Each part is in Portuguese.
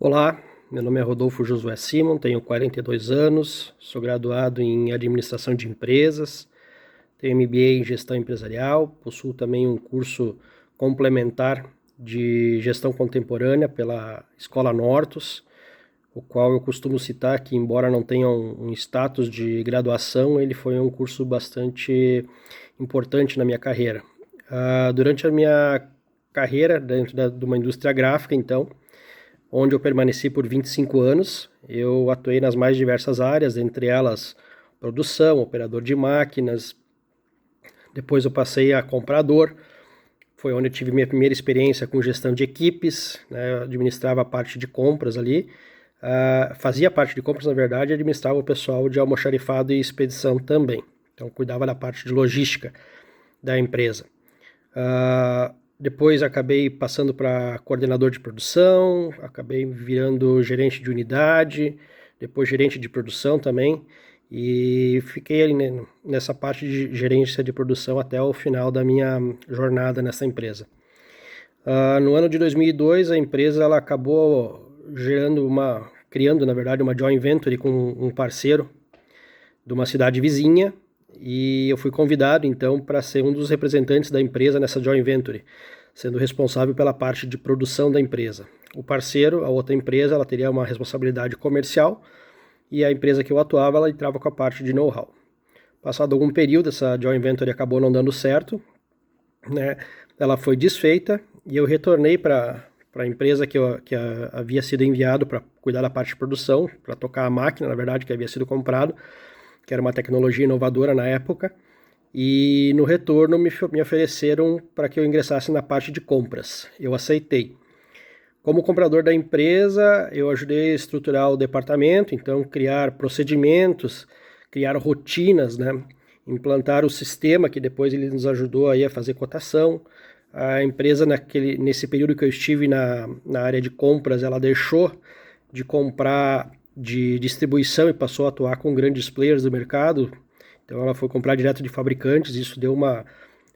Olá, meu nome é Rodolfo Josué Simon, tenho 42 anos, sou graduado em Administração de Empresas, tenho MBA em Gestão Empresarial, possuo também um curso complementar de Gestão Contemporânea pela Escola Nortus, o qual eu costumo citar que, embora não tenha um status de graduação, ele foi um curso bastante importante na minha carreira. Durante a minha carreira dentro de uma indústria gráfica, então, onde eu permaneci por 25 anos. Eu atuei nas mais diversas áreas, entre elas produção, operador de máquinas. Depois eu passei a comprador, foi onde eu tive minha primeira experiência com gestão de equipes, né? Eu administrava a parte de compras ali, fazia parte de compras, na verdade, e administrava o pessoal de almoxarifado e expedição também. Então, cuidava da parte de logística da empresa. Depois acabei passando para coordenador de produção, acabei virando gerente de unidade, depois gerente de produção também, e fiquei ali, né, nessa parte de gerência de produção até o final da minha jornada nessa empresa. No ano de 2002, a empresa ela acabou criando, na verdade, uma joint venture com um parceiro de uma cidade vizinha, e eu fui convidado então para ser um dos representantes da empresa nessa joint venture, sendo responsável pela parte de produção da empresa. O parceiro, a outra empresa, ela teria uma responsabilidade comercial, e a empresa que eu atuava, ela entrava com a parte de know-how. Passado algum período, essa joint venture acabou não dando certo, né? Ela foi desfeita e eu retornei para a empresa que havia sido enviado para cuidar da parte de produção, para tocar a máquina, na verdade, que havia sido comprado, que era uma tecnologia inovadora na época, e no retorno me ofereceram para que eu ingressasse na parte de compras. Eu aceitei. Como comprador da empresa, eu ajudei a estruturar o departamento, então criar procedimentos, criar rotinas, né? Implantar o sistema que depois ele nos ajudou aí a fazer cotação. A empresa, nesse período que eu estive na área de compras, ela deixou de comprar de distribuição e passou a atuar com grandes players do mercado. Então ela foi comprar direto de fabricantes, isso deu uma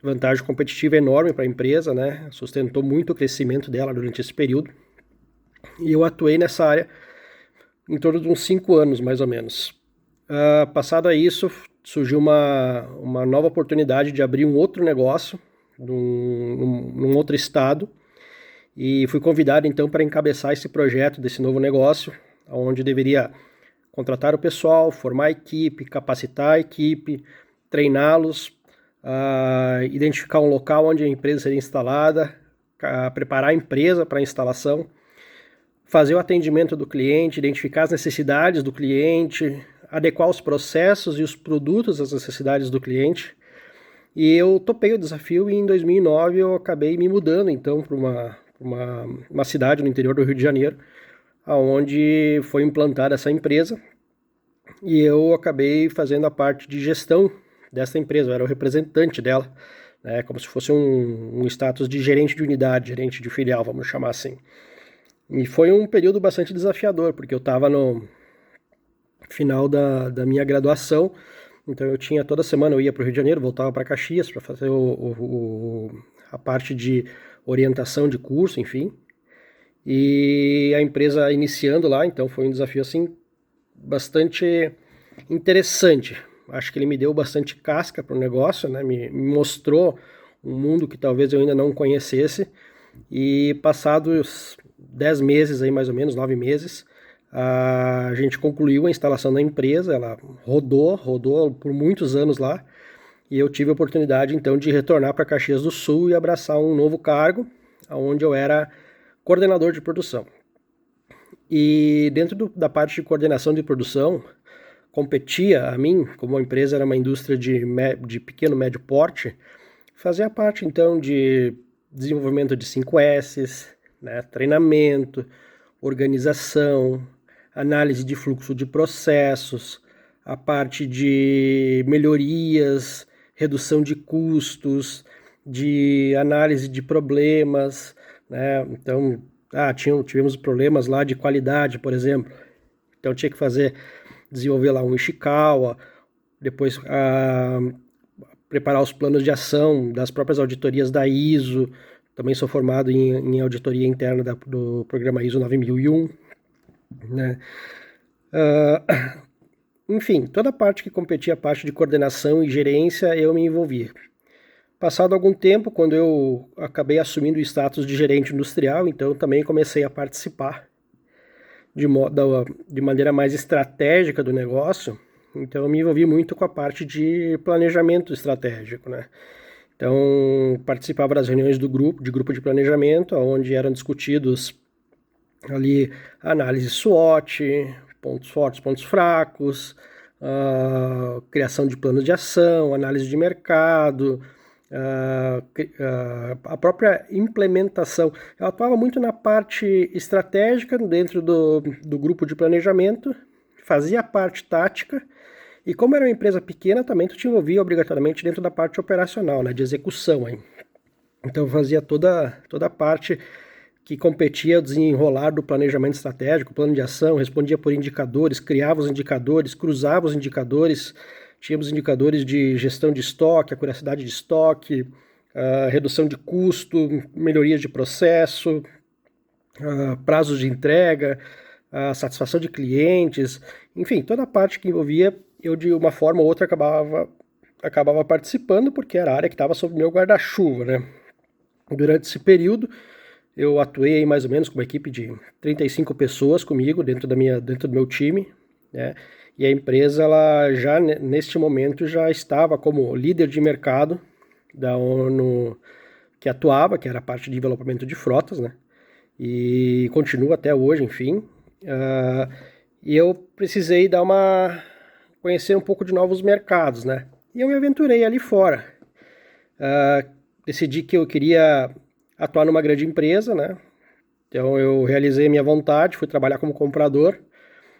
vantagem competitiva enorme para a empresa, né? Sustentou muito o crescimento dela durante esse período. E eu atuei nessa área em torno de uns 5 anos, mais ou menos. Passado a isso, surgiu uma nova oportunidade de abrir um outro negócio num outro estado, e fui convidado então para encabeçar esse projeto desse novo negócio, onde deveria contratar o pessoal, formar a equipe, capacitar a equipe, treiná-los, identificar um local onde a empresa seria instalada, preparar a empresa para a instalação, fazer o atendimento do cliente, identificar as necessidades do cliente, adequar os processos e os produtos às necessidades do cliente. E eu topei o desafio, e em 2009 eu acabei me mudando então para uma cidade no interior do Rio de Janeiro, onde foi implantada essa empresa, e eu acabei fazendo a parte de gestão dessa empresa. Eu era o representante dela, né, como se fosse um status de gerente de unidade, gerente de filial, vamos chamar assim. E foi um período bastante desafiador, porque eu estava no final da minha graduação, então eu tinha toda semana, eu ia para o Rio de Janeiro, voltava para Caxias para fazer a parte de orientação de curso, enfim. E a empresa iniciando lá, então foi um desafio assim bastante interessante. Acho que ele me deu bastante casca para o negócio, né? Me mostrou um mundo que talvez eu ainda não conhecesse. E passados 10 meses, aí mais ou menos, 9 meses, a gente concluiu a instalação da empresa. Ela rodou por muitos anos lá. E eu tive a oportunidade então de retornar para Caxias do Sul e abraçar um novo cargo, onde eu era coordenador de produção. E dentro da parte de coordenação de produção, competia a mim, como a empresa era uma indústria de pequeno, médio porte, fazer a parte então de desenvolvimento de 5S, né, treinamento, organização, análise de fluxo de processos, a parte de melhorias, redução de custos, de análise de problemas, né? Então, tivemos problemas lá de qualidade, por exemplo. Então tinha que desenvolver lá um Ishikawa, depois preparar os planos de ação das próprias auditorias da ISO. Também sou formado em auditoria interna do programa ISO 9001. né? Enfim, toda a parte que competia a parte de coordenação e gerência, eu me envolvi. Passado algum tempo, quando eu acabei assumindo o status de gerente industrial, então eu também comecei a participar de maneira mais estratégica do negócio. Então eu me envolvi muito com a parte de planejamento estratégico, né? Então participava das reuniões de grupo de planejamento, onde eram discutidos ali análise SWOT, pontos fortes, pontos fracos, criação de planos de ação, análise de mercado, a própria implementação. Eu atuava muito na parte estratégica dentro do grupo de planejamento, fazia a parte tática, e como era uma empresa pequena, também tu te envolvia obrigatoriamente dentro da parte operacional, né, de execução. Hein? Então eu fazia toda a parte que competia ao desenrolar do planejamento estratégico, plano de ação, respondia por indicadores, criava os indicadores, cruzava os indicadores, tínhamos indicadores de gestão de estoque, acuracidade de estoque, redução de custo, melhorias de processo, prazos de entrega, satisfação de clientes, enfim, toda a parte que envolvia, eu de uma forma ou outra acabava participando, porque era a área que estava sob meu guarda-chuva, né? Durante esse período, eu atuei mais ou menos com uma equipe de 35 pessoas comigo dentro do meu time, né? E a empresa, ela já neste momento já estava como líder de mercado da ONU que atuava, que era a parte de desenvolvimento de frotas, né? E continua até hoje, enfim. E eu precisei conhecer um pouco de novos mercados, né? E eu me aventurei ali fora. Decidi que eu queria atuar numa grande empresa, né? Então eu realizei a minha vontade, fui trabalhar como comprador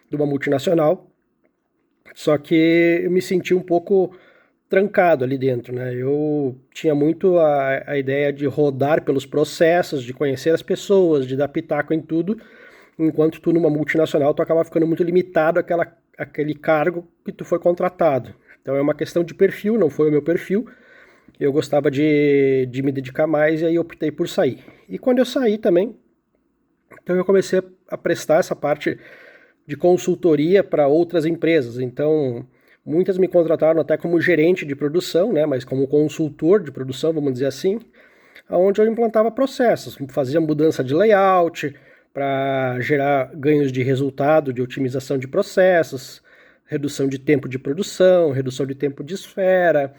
de uma multinacional. Só que eu me senti um pouco trancado ali dentro, né? Eu tinha muito a ideia de rodar pelos processos, de conhecer as pessoas, de dar pitaco em tudo, enquanto tu numa multinacional tu acaba ficando muito limitado àquele cargo que tu foi contratado. Então é uma questão de perfil, não foi o meu perfil. Eu gostava de me dedicar mais e aí optei por sair. E quando eu saí também, então eu comecei a prestar essa parte de consultoria para outras empresas. Então, muitas me contrataram até como gerente de produção, né, mas como consultor de produção, vamos dizer assim, onde eu implantava processos, fazia mudança de layout para gerar ganhos de resultado, de otimização de processos, redução de tempo de produção, redução de tempo de esfera,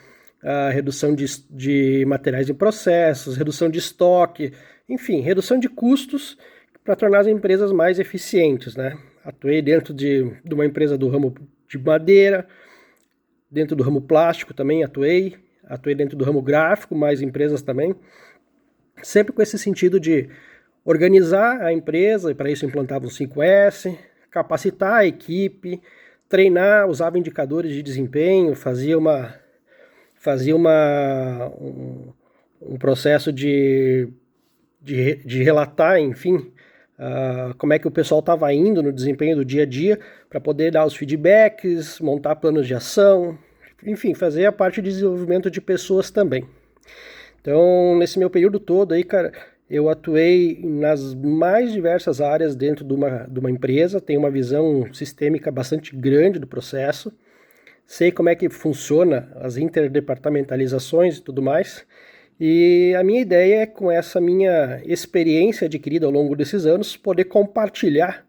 redução de materiais em processos, redução de estoque, enfim, redução de custos para tornar as empresas mais eficientes, né? Atuei dentro de uma empresa do ramo de madeira, dentro do ramo plástico também atuei dentro do ramo gráfico, mais empresas também, sempre com esse sentido de organizar a empresa, e para isso implantava o 5S, capacitar a equipe, treinar, usava indicadores de desempenho, fazia um processo de relatar, enfim, como é que o pessoal estava indo no desempenho do dia a dia, para poder dar os feedbacks, montar planos de ação, enfim, fazer a parte de desenvolvimento de pessoas também. Então, nesse meu período todo aí, cara, eu atuei nas mais diversas áreas dentro de uma empresa, tenho uma visão sistêmica bastante grande do processo, sei como é que funciona as interdepartamentalizações e tudo mais. E a minha ideia é, com essa minha experiência adquirida ao longo desses anos, poder compartilhar